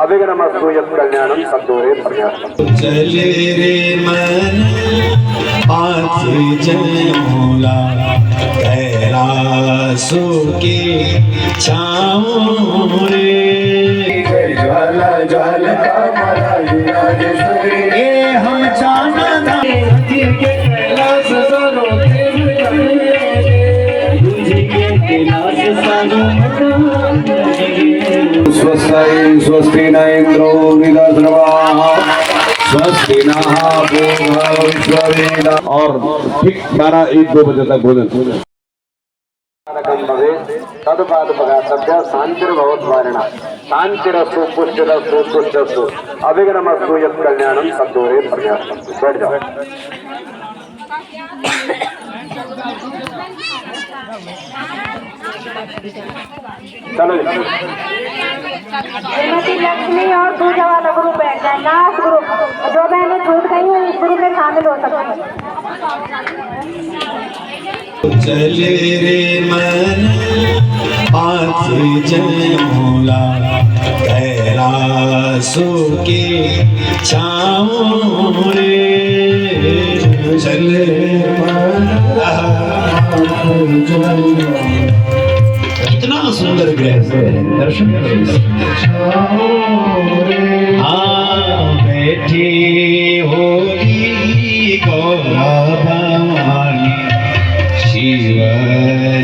अभिघ्नमस्तु यत्कल्याणं सद्दूरे पर्याप्तम्। चले रे मन हाथ जमोला कैलासो के छाँव रे ज्वाला ज्वाला ये हम जाना के कैलाश स्वस्ति स्वस्ति न इंद्रो वृद्धश्रवाः स्वस्ति नः पूर्वा विश्ववेदाः। और ठीक 12-1-2 बजे तक भोजन तदुपादुपगातव्य शांतिर्भवद्वारिणा शांतिरस्तु पुष्टिरस्तु तुष्टस्तु अभिघ्नमस्तु यत्कल्याणं सद्दूरे पर्याप्तम्। बैठ जाओ। चलो श्रीमती लक्ष्मी और पूजा वाला ग्रुप बैठ जाए। लास्ट ग्रुप जो बहनें छूट गई हैं इस ग्रुप में शामिल हो सकती हैं। चले रे मन हाथ जमोला कैलासो के छाँव रे चले कितना सुंदर ग्रह से दर्शन बैठी होगी गौरा भवानी शिव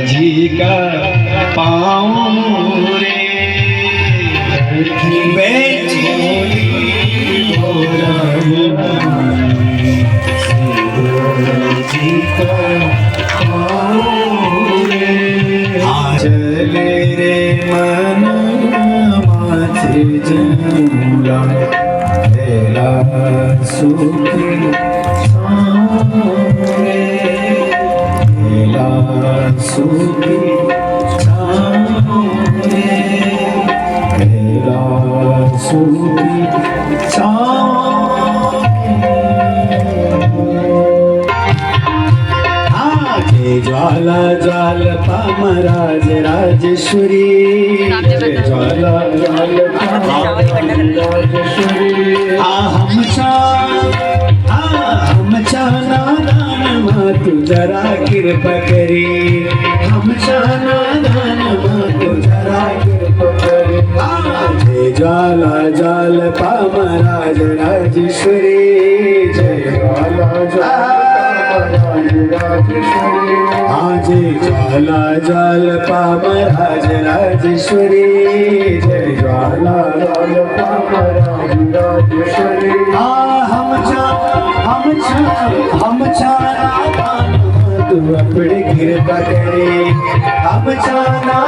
जी का पाँव रे बैठी गौरा भवानी शिव जी का पाँव रे चले रे मन माथे जमूला कैलासो के छाँव रे कैलासो के छाँव रे कैलासो के छाँव ज्वाला ज्वाल पामराज राजेश्वरी ज्वाला ज्वाल राजेश्वरी हम चाना दान तू जरा कृपा करी हम चाना दान तू जरा कृपा करी ज्वाला ज्वाल पामराज राजेश्वरी जय ज्वाला ज्वाल आज ज्वाला ज्वाल पामराज राजेश्वरी जय ज्वाला ज्वाल पामराज राजेश्वरी हम चाना तू अपने कृपा करे हम चाना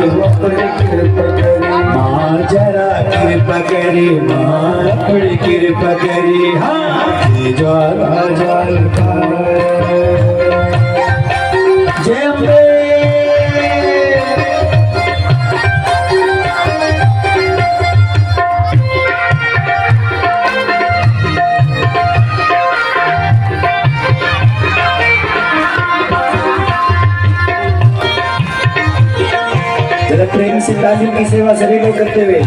तू अपने कृपा करे माँ जरा कृपा करे माँ अपने कृपा करे हाँ ज्वाला ज्वाल जय अम्बे जरा प्रेम से तालीम की सेवा सभी लोग करते हुए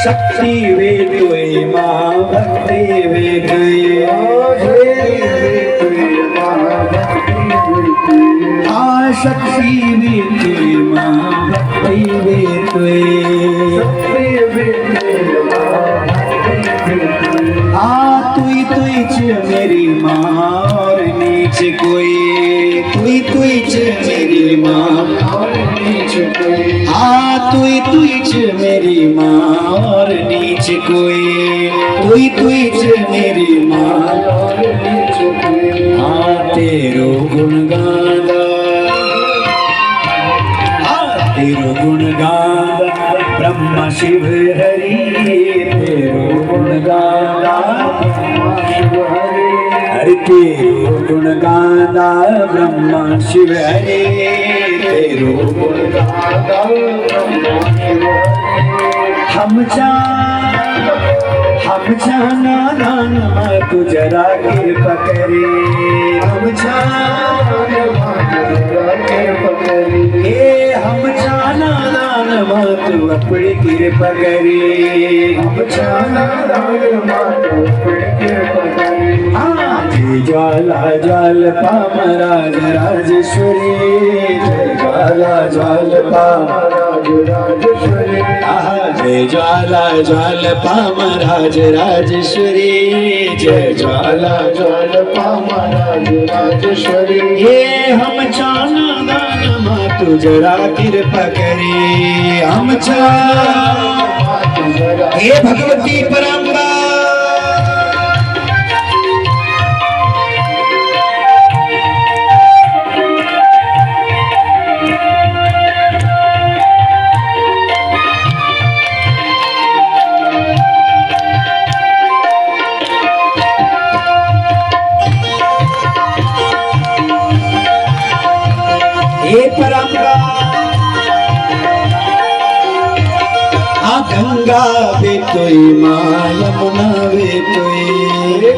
शक्ति वे तुए माँ भक्ति वे गए शक्ति वे तुए माँ भक्ति वे तुए तुई तुई च मेरी माँ और नीच कोई तुई तुई च मेरी माँ और नीच कोई तुई तुई च मेरी माँ और नीच कोई तुई तुई च मेरी माँ और नीच कोई तेरो गुण गादा तेरो गुण गादा ब्रह्मा शिव हरि तेरो गुण गादा हरि तेरो गुण गादा ब्रह्मा शिव हरि तेरो गुण गादा हम जाना दान तू जरा कृपा करे हम जाना कृपा करे हम जाना दान मातु अपनी कृपा करे हम जाना दान मातु अपनी कृपा करे जय ज्वाला ज्वाल पामराज राजेश्वरी जय ज्वाला ज्वाल पामराज राजेश्वरी जय ज्वाला ज्वाल पामराज राजेश्वरी जय ज्वाला ज्वाल पामराज राजेश्वरी ये हम जाना दान मातु जरा कृपा करे हम जाना हे भगवती परम्परा परम्परा गंगा बेतोई माँ यमुना बेतोई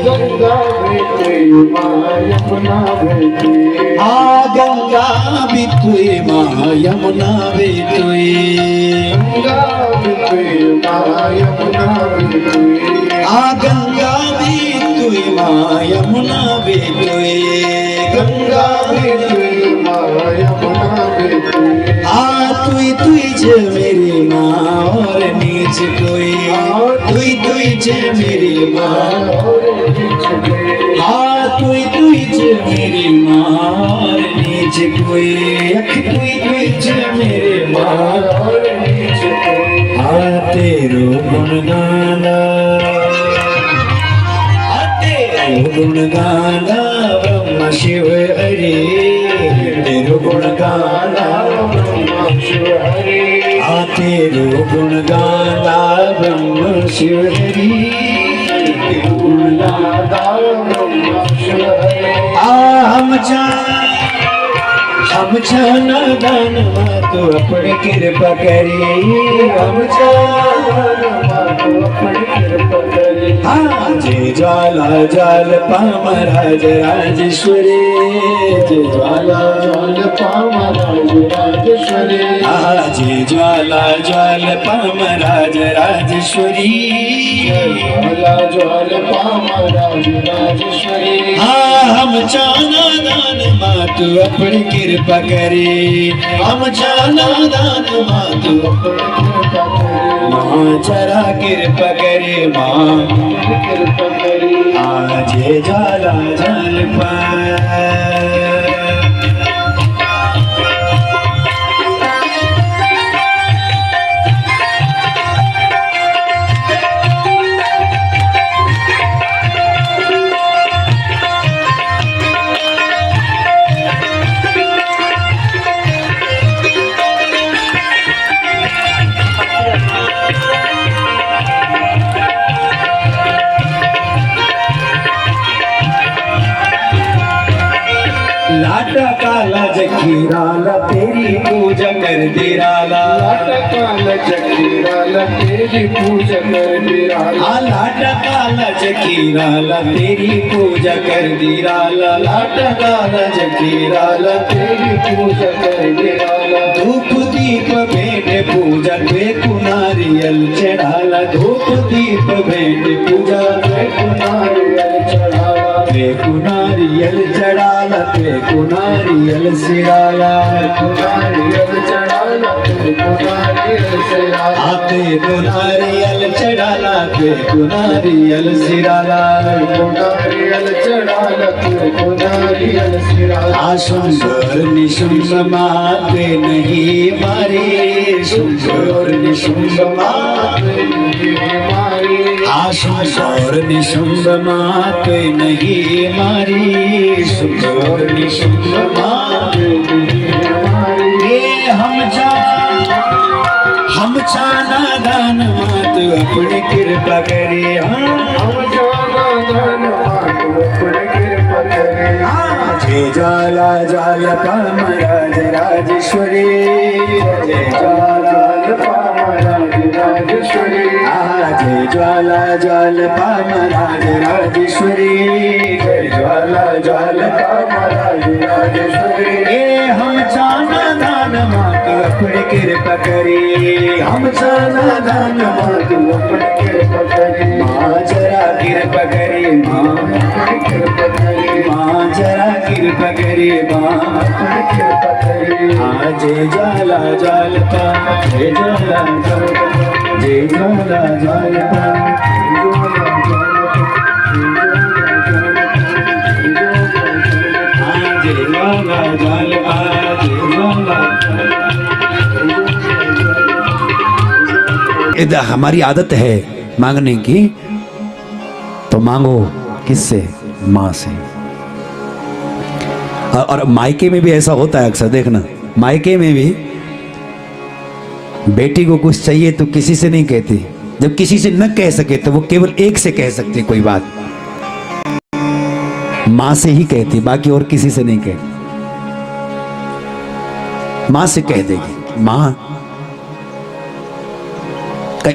गंगा बेतोई माँ यमुना बेतोई गंगा बेतोई माँ यमुना बेतोई गंगा बेतोई माँ यमुना बेतोई गंगा बेतोई माँ यमुना बेतोई गंगा बेतोई तुई तुई जे मेरी माँ और नीच कोई तुई जे मेरी माँ तुई जे मेरी माँ और नीच कोई तुई जे मेरी माँ और नीच कोई तेरो गुण गाना तेरो गुण गाना ब्रह्म शिव हरि तेरो गुण गाना तेरो गुण गाना ब्रह्म शिव हरि तेरो गुण गाना ब्रह्म शिव हरि हम जाना दान मातु अपनी कृपा करे हम जाना मातु अपनी कृपा करे जय ज्वाला ज्वाल पामराज राजेश्वरी जय ज्वाला ज्वाल पामराज राजेश्वरी जय ज्वाला ज्वाल पामराज राजेश्वरी ज्वाला ज्वाल पामराज राजेश्वरी हम जाना दान मातु अपनी कृपा करे हम जाना दान मातु माँ जरा कृपा करे माँ कृपा करे आज ज्वाला जल लाटा काला जखीराला तेरी पूजा कर दिराला लाटा काला जखीराला तेरी पूजा कर दिराला लाटा काला जखीराला तेरी पूजा कर दिराला लाटा काला जखीराला तेरी पूजा कर दिराला धूप दीप भेंट पूजा पे कुनारियल चढ़ाला धूप दीप भेंट पूजा पे कुनारियल चढ़ाला पे कुनारियल चढ़ाला पे कुनारियल सिराला कुनारियल चढ़ाला पे कुनारियल सिराला पे कुनारियल चढ़ाला पे कुनारियल सिराला कुनारियल चढ़ाला पे कुनारियल सिराला शुंभ निशुंभ माते नहीं मारे शुंभ और निशुंभ माते नहीं मारे शुंभ और निशुंभ माते नहीं मारी शुंभ और निशुंभ माते नहीं मारी हम जाना दान मात अपनी कृपा करे हम जाना दान मात अपनी कृपा करे जय ज्वाला ज्वाल पामराज राजेश्वरी जय ज्वाला पामराज राजेश्वरी जय ज्वाला ज्वाल पामराज राजेश्वरी जय ज्वाला ज्वाल पामराज राजेश्वरी हम जाना दान मात अपनी कृपा करे हम जाना दान माँ तू अपनी कृपा करे माँ जरा कृपा करे माँ अपनी कृपा करे माँ जरा कृपा करे माँ अपनी कृपा करे आज जाला जालता जय जाला जालता जय जाला जालता हमारी आदत है मांगने की, तो मांगो किससे? माँ से। और मायके में भी ऐसा होता है अक्सर, देखना मायके में भी बेटी को कुछ चाहिए तो किसी से नहीं कहती, जब किसी से न कह सके तो वो केवल एक से कह सकती कोई बात, माँ से ही कहती, बाकी और किसी से नहीं कहती। माँ से कह देगी माँ,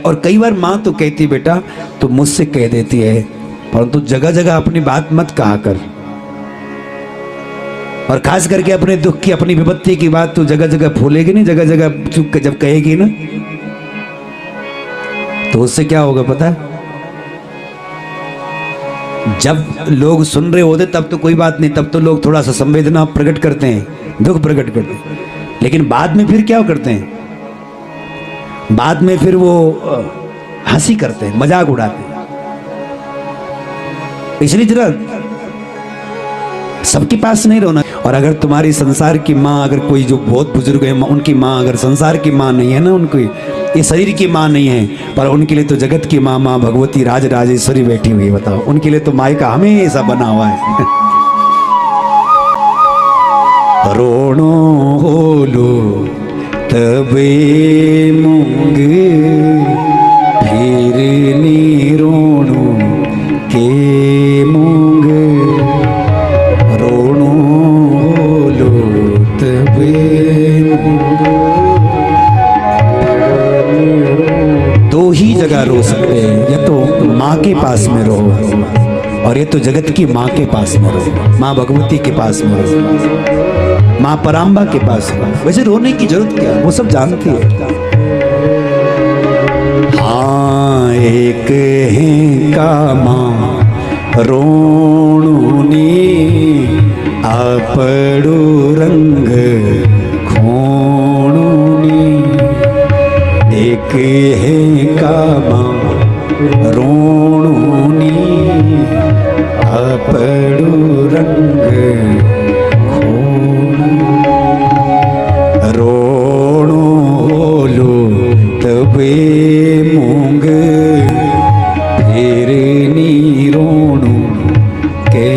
और कई बार माँ तो कहती बेटा तो मुझसे कह देती है, परंतु जगह जगह अपनी बात मत कहा कर, और खास करके अपने दुख की अपनी विपत्ति की बात तो जगह जगह फूलेगी नहीं, जगह जगह चुप जब कहेगी ना तो उससे क्या होगा पता है? जब लोग सुन रहे होते तब तो कोई बात नहीं, तब तो लोग थोड़ा सा संवेदना प्रकट करते हैं, दुख प्रकट करते हैं, लेकिन बाद में फिर क्या करते हैं? बाद में फिर वो हंसी करते हैं, मजाक उड़ाते हैं। इसलिए जरा सबके पास नहीं रहना। और अगर तुम्हारी संसार की माँ, अगर कोई जो बहुत बुजुर्ग है उनकी माँ अगर संसार की माँ नहीं है ना, उनकी ये शरीर की माँ नहीं है, पर उनके लिए तो जगत की माँ माँ भगवती राज राजेश्वरी बैठी हुई है। बताओ, उनके लिए तो मायका हमेशा बना हुआ है। रोणो होलो तबे मूंग फिर नी रोणो के मूंग, रोणो होलो तबे। दो ही जगह रो सकते हैं, या तो माँ के पास में रहो, और ये तो जगत की माँ के पास में रहो, माँ भगवती के पास में रहो, माँ पराम्बा के पास रहो। वैसे रोने की जरूरत क्या है, वो सब जानती है। हाँ एक है का माँ रोणुनी आपड़ो रंग खोणुनी, एक है का माँ रोणुनी आपड़ो रंग रोणो होलो तबे मूंग फिर नी रोणो के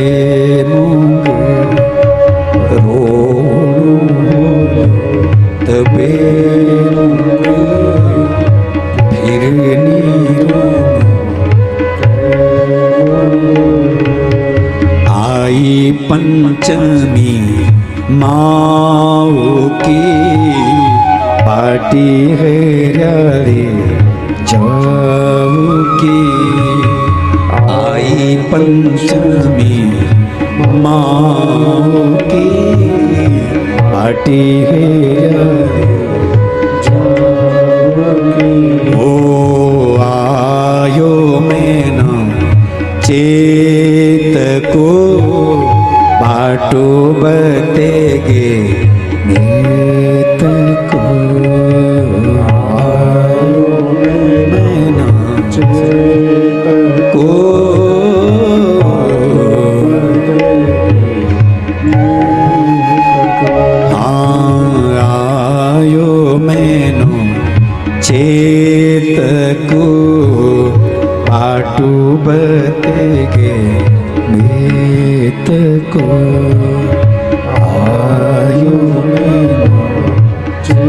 मूंग, रोणो तबे मूंग फिर नी रोणो। आई पंचमी माओ की पार्टी है रे जाओ की, आई पंचमी माओ की पार्टी है जाओ की। ओ आयो मैना चेत को बाटो बतेगे नेत को, मैना चेत को हाँ आयो मैनो चेत को बाटो बतेगे नेत को, आयो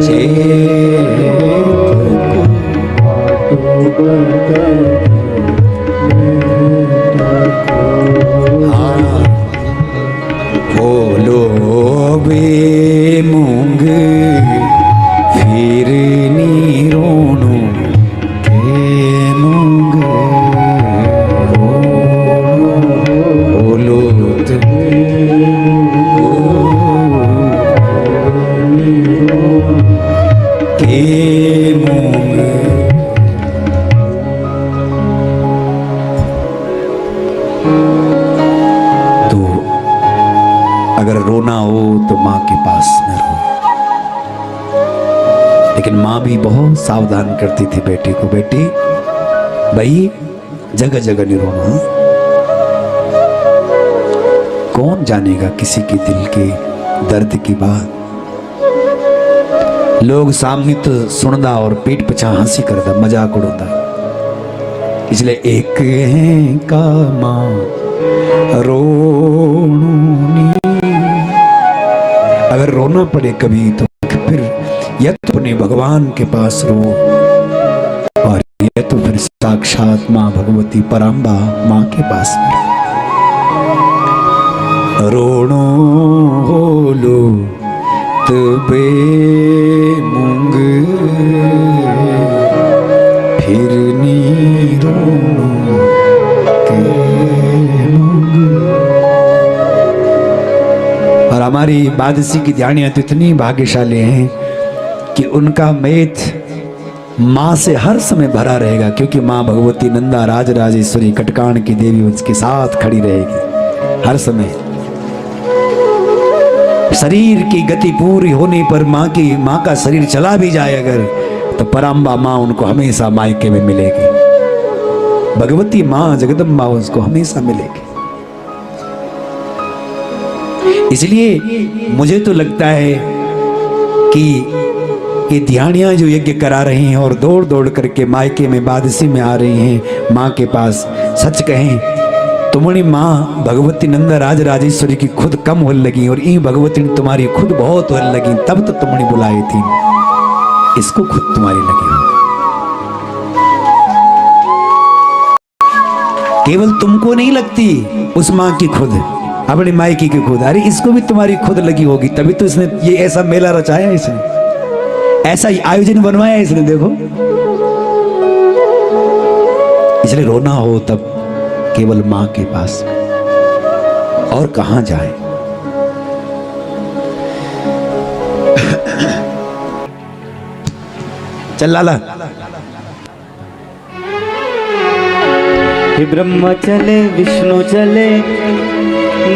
चेत को हाँ बोलो बे मूंग फिर नी रोणो के मूंग, बोलो मूंग। तो अगर रोना हो तो माँ के पास में रो। लेकिन माँ भी बहुत सावधान करती थी बेटी को, बेटी भाई जगह जगह नहीं रोना। कौन जानेगा किसी के दिल के दर्द की बात। लोग सामने तो सुनदा और पेट पछा हंसी करदा, मजाक उड़ाता। इसलिए एक है का मां रोनी। अगर रोना पड़े कभी तो फिर या तो अपने भगवान के पास रो, और या तो फिर साक्षात मां भगवती पराम्बा मां के पास रोनो होलो तबे मूंग फिर नी रोनो के मूंग। और हमारी बादशी की ध्यानियां तो इतनी भाग्यशाली हैं कि उनका मेथ माँ से हर समय भरा रहेगा, क्योंकि माँ भगवती नंदा राज राजेश्वरी कटकाण की देवी उसके साथ खड़ी रहेगी हर समय। शरीर की गति पूरी होने पर माँ का शरीर चला भी जाए अगर, तो पराम्बा माँ उनको हमेशा मायके में मिलेगी। भगवती माँ जगदम्बा उसको हमेशा मिलेगी। इसलिए मुझे तो लगता है कि ये ध्यानियां जो यज्ञ करा रही हैं और दौड़ दौड़ करके मायके में बादशी में आ रही हैं माँ के पास, सच कहें तुम्हारी माँ भगवती नंदा राज राजेश्वरी की खुद कम होने लगी और ई भगवती ने तुम्हारी खुद बहुत होने लगी, तब तो तुम्हारी बुलाई थी, इसको खुद तुम्हारी लगी हो। केवल तुमको नहीं लगती उस माँ की खुद, अपनी मायकी की खुद, अरे इसको भी तुम्हारी खुद लगी होगी, तभी तो इसने ये ऐसा मेला रचाया, इसने ऐसा आयोजन बनवाया इसने, देखो। इसलिए रोना हो तब केवल मां के पास, और कहां जाए। चल लाला। हे ब्रह्मा चले विष्णु चले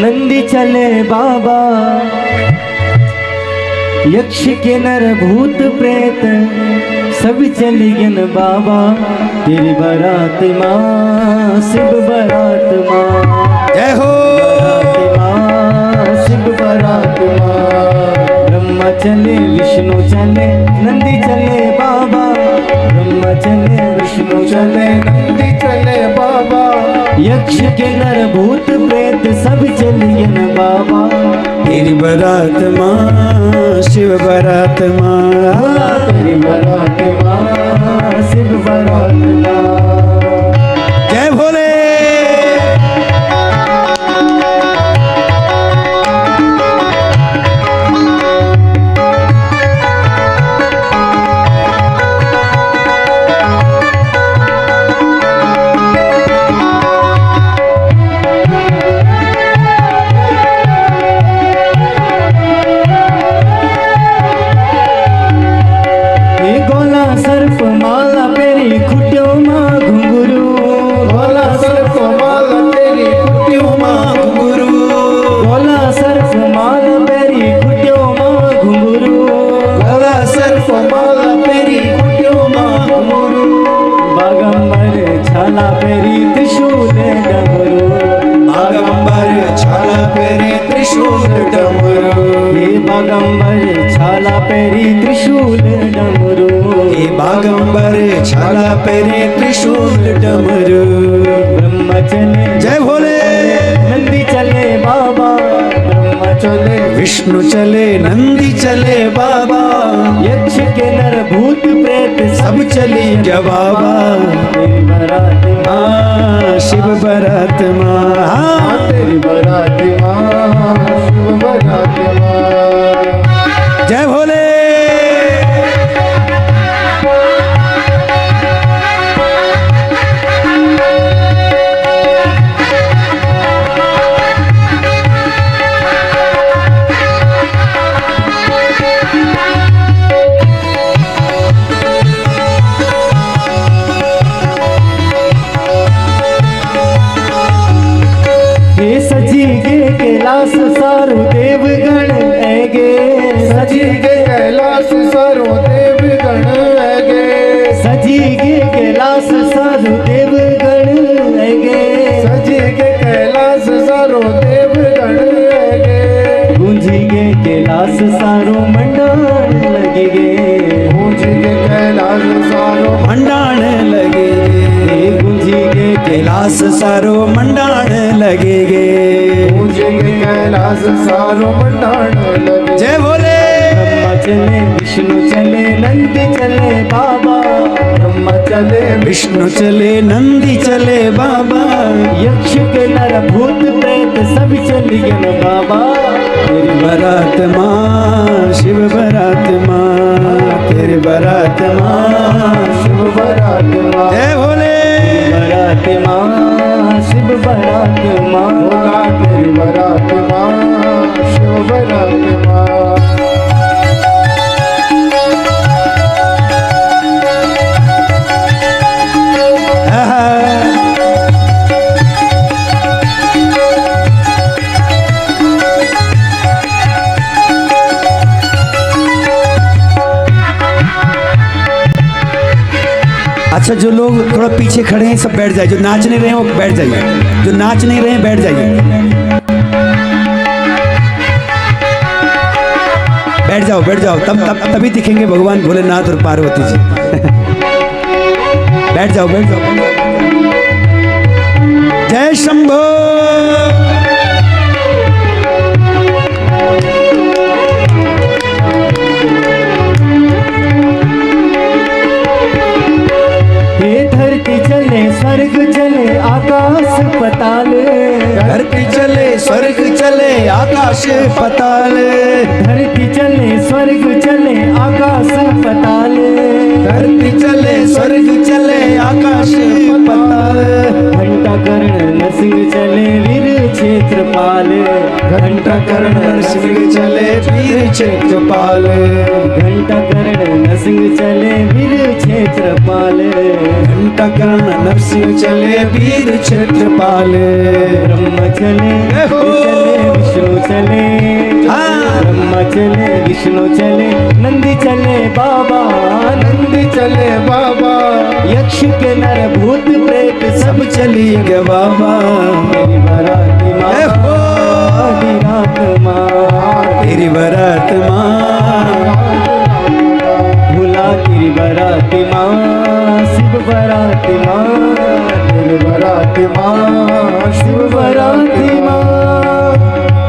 नंदी चले बाबा, यक्ष के नर भूत प्रेत सब चलिए न बाबा। तेरी बारात माँ शिव बारात माँ, जय हो बारात माँ शिव बारात माँ। ब्रह्मा चले विष्णु चले नंदी चले बाबा, ब्रह्मा चले विष्णु चले नंदी चले बाबा। यक्ष के नर भूत प्रेत सब चलिए न बाबा। तेरी बारात माँ शिव बारात माँ, तेरी बारात माँ शिव बारात माँ। जय भोले। सर्प माला पेरी खुटियों माँ घुंघरू, गोला सर्प माला पेरी खुटियों माँ घुंघरू, गोला सर्प माला पेरी खुटियों माँ घुंघरू, गोला सर्प माला पेरी खुटियों माँ घुंघरू। बागंबर छाला पेरी त्रिशूल डमरू, बागंबर छाला पेरी त्रिशूल डमरू, हे बागंबर छाला पेरी त्रिशूल डमरू, हे बागंबर छाला पेरी त्रिशूल डमरू। ब्रह्मा चले जय भोले। नंदी चले बाबा, ब्रह्मा चले विष्णु चले नंदी चले बाबा, यक्ष के नर भूत प्रेत सब चली जा बाबा। तेरी बारात माँ शिव बारात माँ, तेरी बारात माँ शिव बारात माँ। जय भोले। सारो देवगण गे सजी गे कैलाश सारो देवगण गे सजी के कैलाश सारो देवगण गे गूंजी गे कैलाश सारो मंडाण लगे गे गूंजी के कैलाश सारो मंडाण लगे गे गूंजी गे कैलाश सारो मंडाण लगे गे गूंजी के कैलाश सारो मंडाण लगे। जय भोले। ब्रह्मा चले विष्णु चले नंदी चले बाबा ब्रह्मा चले विष्णु चले नंदी चले बाबा यक्ष के नर भूत प्रेत सब चल गए बाबा तेरी बारात माँ शिव बारात माँ तेरी बारात माँ शिव बारात माँ जय भोले। बारात माँ शिव बारात माँ भोला तेरी बारात माँ शिव बारात माँ। अच्छा, जो लोग थोड़ा पीछे खड़े हैं सब बैठ जाइए, जो नाच नहीं रहे हैं वो बैठ जाइए, जो नाच नहीं रहे हैं बैठ जाइए, बैठ जाओ बैठ जाओ, तभी दिखेंगे भगवान भोलेनाथ और पार्वती जी। बैठ जाओ बैठ जाओ। जय शंभो। धरती चले स्वर्ग चले आकाश पताल धरती चले स्वर्ग चले आकाश पताल धरती चले स्वर्ग चले आकाश पताल धरती चले स्वर्ग चले आकाश पताल घंटा कर्ण नरसिंह चले वीर क्षेत्रपाल घंटा कर्ण नरसिंह चले वीर क्षेत्रपाल घंटा कर्ण नरसिंह चले वीर क्षेत्रपाल घंटा कर्ण नरसिंह चले वीर क्षेत्रपाल ब्रह्म चले विष्णु चले ब्रह्मा चले विष्णु चले नंदी चले बाबा नंदी चले बाबा यक्ष के नर भूत प्रेत सब चली गए बाबा। मेरी बारात माँ आधी रात माँ तेरी बारात माँ भोला तेरी बारात माँ शिव बारात माँ तेरी बारात माँ शिव बारात माँ।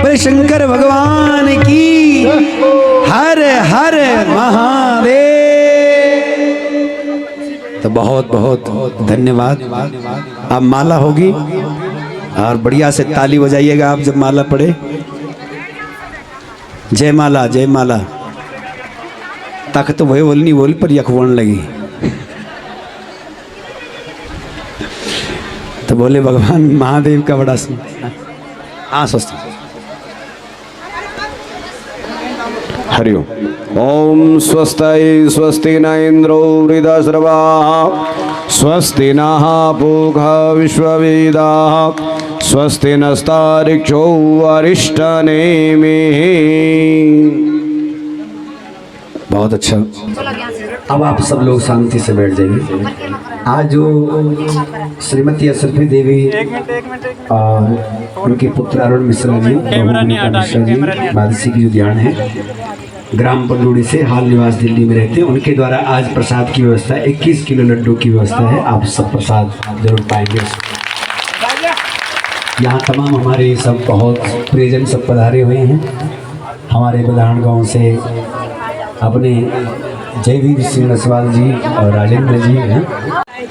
बोले शंकर भगवान की हर हर महादेव। तो बहुत बहुत धन्यवाद। अब माला होगी और बढ़िया से ताली बजाइएगा आप जब माला पड़े। जय माला जय माला। तक तो वही बोलनी बोली पर यखवण लगी। तो बोले भगवान महादेव का बड़ा हाँ सोचते हरिओम। ओम स्वस्ति स्वस्ति न इंद्रो वृद्धश्रवाः स्वस्ति नः पूषा विश्ववेदाः स्वस्ति नस्तार्क्ष्यो अरिष्टनेमिः। बहुत अच्छा। अब आप सब लोग शांति से बैठ जाइए। आज जो श्रीमती असरफी देवी और उनके पुत्र अरुण मिश्रा जी बादशी की जो ध्यान है ग्राम पंडोड़ी से हाल निवास दिल्ली में रहते हैं, उनके द्वारा आज प्रसाद की व्यवस्था 21 किलो लड्डू की व्यवस्था है। आप सब प्रसाद जरूर पाएंगे। यहाँ तमाम हमारे सब बहुत प्रियजन सब पधारे हुए हैं। हमारे बदान गांव से अपने जयवीर सिंह नसवाल जी और राजेंद्र जी हैं।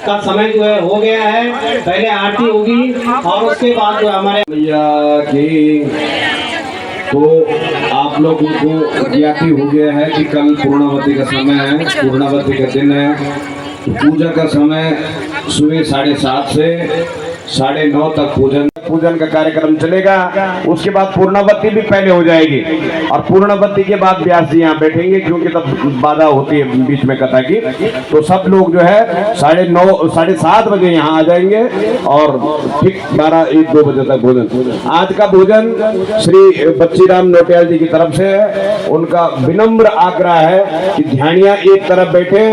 का समय जो है हो गया है। पहले आरती होगी और उसके बाद जो हमारे मैया की तो आप लोगों को ज्ञाति हो गया है कि कल पूर्णावती का समय है, पूर्णावती का दिन है। तो पूजा का समय सुबह 7:30 से 9:30 तक पूजन का कार्यक्रम चलेगा। उसके बाद पूर्णावती भी पहले हो जाएगी और पूर्णावती के बाद व्यास जी यहाँ बैठेंगे, क्योंकि तब बाधा होती है बीच में कथा की। तो सब लोग जो है 9:30 7:30 बजे यहाँ आ जाएंगे और ठीक 12-1-2 बजे तक भोजन। आज का भोजन श्री बच्चीराम नोटियाल जी की तरफ से है। उनका विनम्र आग्रह है कि ध्यानिया एक तरफ बैठे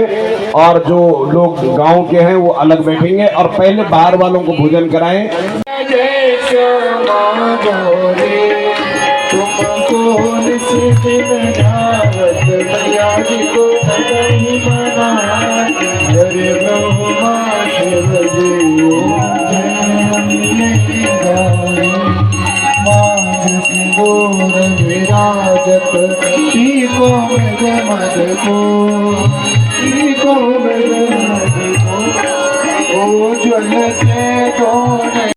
और जो लोग गांव के हैं वो अलग बैठेंगे और पहले बाहर वालों को भोजन कराएं। जय श्यामा गौरी तुमको निश्चित नारद मैया जी को सदैव मना हरे ब्रह्मा शिव जी सिंदूर विराजत टीको मेरे मद को ओ ज्वल से